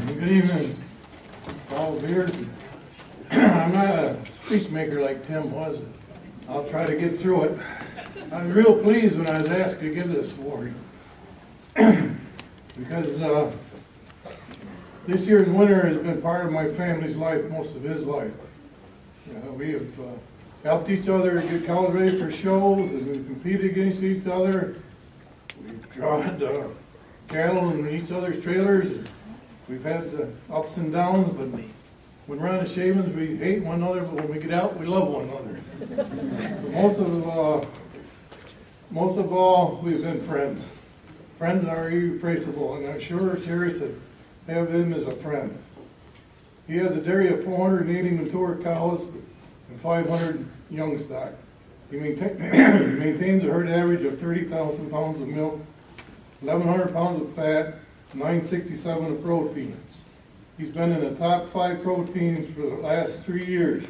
Good evening, all viewers. I'm not a speech maker like Tim was. I'll try to get through it. I was real pleased when I was asked to give this award because this year's winner has been part of my family's life, most of his life. We have helped each other get cows ready for shows, and we've competed against each other. We've drawn cattle in each other's trailers, and we've had ups and downs, but when we're on the shavings, we hate one another, but when we get out, we love one another. Most of all, we've been friends. Friends are irreplaceable, and I'm sure cherish to have him as a friend. He has a dairy of 480 mature cows and 500 young stock. He maintains a herd average of 30,000 pounds of milk, 1,100 pounds of fat, 967 of protein. He's been in the top 5 proteins for the last 3 years.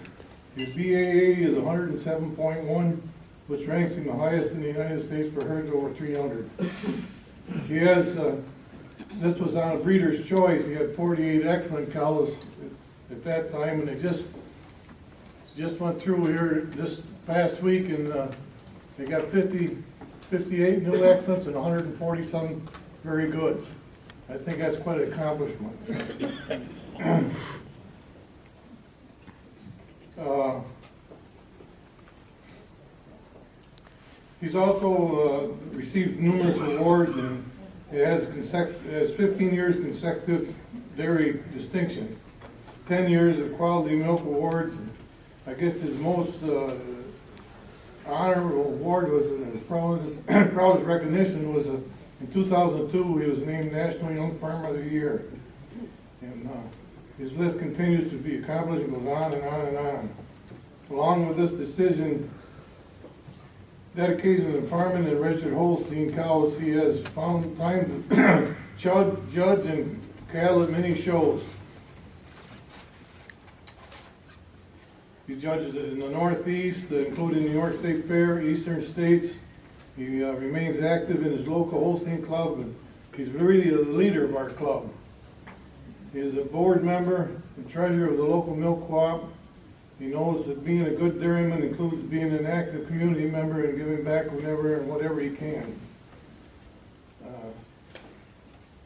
His BAA is 107.1, which ranks him the highest in the United States for herds over 300. He has, this was on a breeder's choice. He had 48 excellent cows at that time, and they just went through here this past week, and they got 58 new excellents and 140 some very goods. I think that's quite an accomplishment. He's also received numerous awards, and he has 15 years consecutive dairy distinction, 10 years of quality milk awards. I guess his most honorable award was, his proudest recognition was in 2002, he was named National Young Farmer of the Year. And his list continues to be accomplished and goes on and on and on. Along with this decision, dedicated to farming and registered Holstein cows, he has found time to judge and cattle at many shows. He judges in the Northeast, including New York State Fair, Eastern States. He remains active in his local Holstein club, and he's really the leader of our club. He is a board member and treasurer of the local milk co-op. He knows that being a good dairyman includes being an active community member and giving back whenever and whatever he can.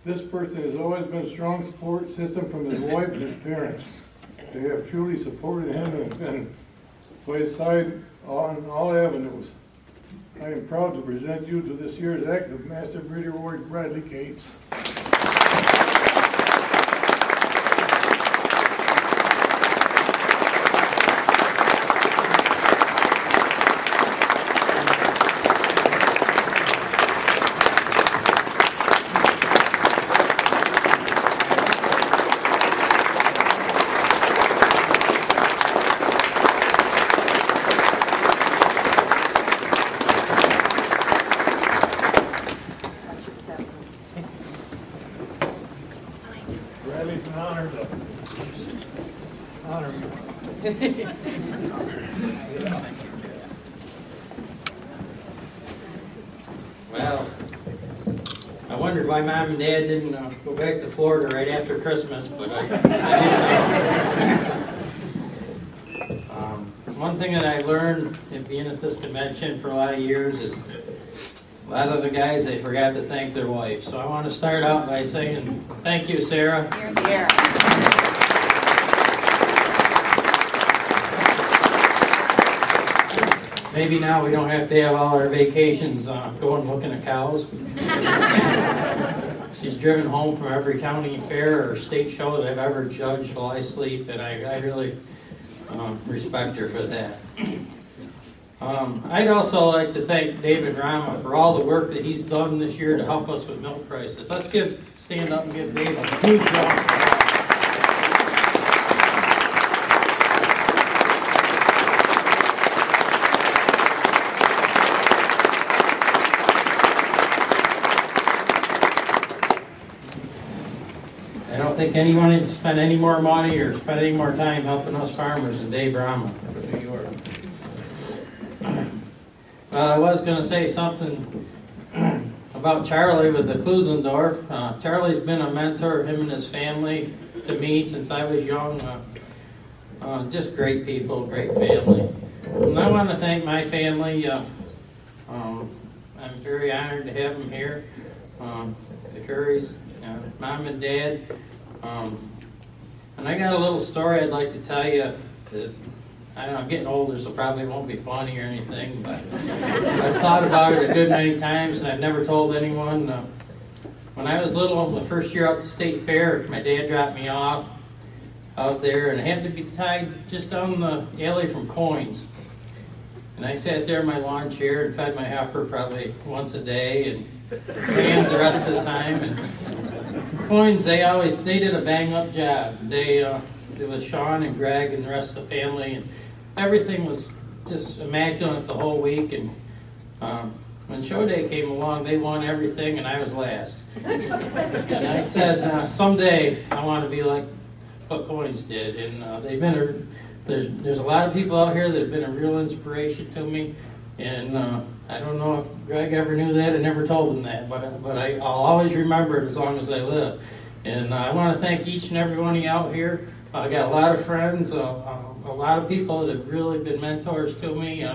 This person has always been a strong support system from his wife and his parents. They have truly supported him and been by his side on all avenues. I am proud to present you to this year's Active Master Breeder Award, Bradley Cates. It's an honor to honor you. Well, I wondered why Mom and Dad didn't go back to Florida right after Christmas, but I didn't know. One thing that I learned in being at this convention for a lot of years is a lot of the guys, they forgot to thank their wife. So I want to start out by saying thank you, Sarah. You're here. Maybe now we don't have to have all our vacations going looking at cows. She's driven home from every county fair or state show that I've ever judged while I sleep, and I really respect her for that. I'd also like to thank David Rama for all the work that he's done this year to help us with milk prices. Let's stand up and give Dave a huge round. I don't think anyone has spent any more money or spent any more time helping us farmers than Dave Rama for New York. I was going to say something about Charlie with the Klusendorf. Charlie's been a mentor, him and his family, to me since I was young. Just great people, great family. And I want to thank my family. I'm very honored to have them here. The Currys, Mom and Dad. And I got a little story I'd like to tell you. That, I don't know, I'm getting older, so probably won't be funny or anything, but I've thought about it a good many times, and I've never told anyone. When I was little, the first year out to State Fair, my dad dropped me off out there, and I had to be tied just down the alley from Coins. And I sat there in my lawn chair and fed my heifer probably once a day, and ran the rest of the time. And Coins, they did a bang-up job. It was Sean and Greg and the rest of the family, and everything was just immaculate the whole week. And when show day came along, they won everything, and I was last. And I said, someday I want to be like what Coins did. And they've been there's a lot of people out here that have been a real inspiration to me. And I don't know if Greg ever knew that. I never told him that, but I'll always remember it as long as I live. And I want to thank each and every one of you out here. I got a lot of friends, a lot of people that have really been mentors to me,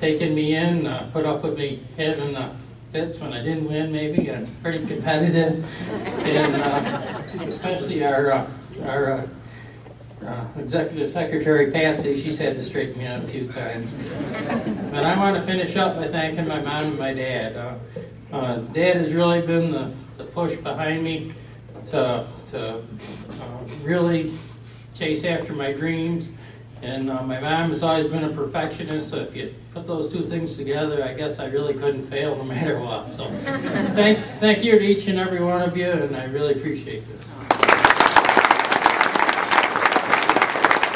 taking me in, put up with me having fits when I didn't win, maybe. I'm pretty competitive. And especially our Executive Secretary Patsy, she's had to straighten me out a few times. But I want to finish up by thanking my mom and my dad. Dad has really been the push behind me to really chase after my dreams. And my mom has always been a perfectionist, so if you put those two things together, I guess I really couldn't fail no matter what. So thank you to each and every one of you, and I really appreciate this.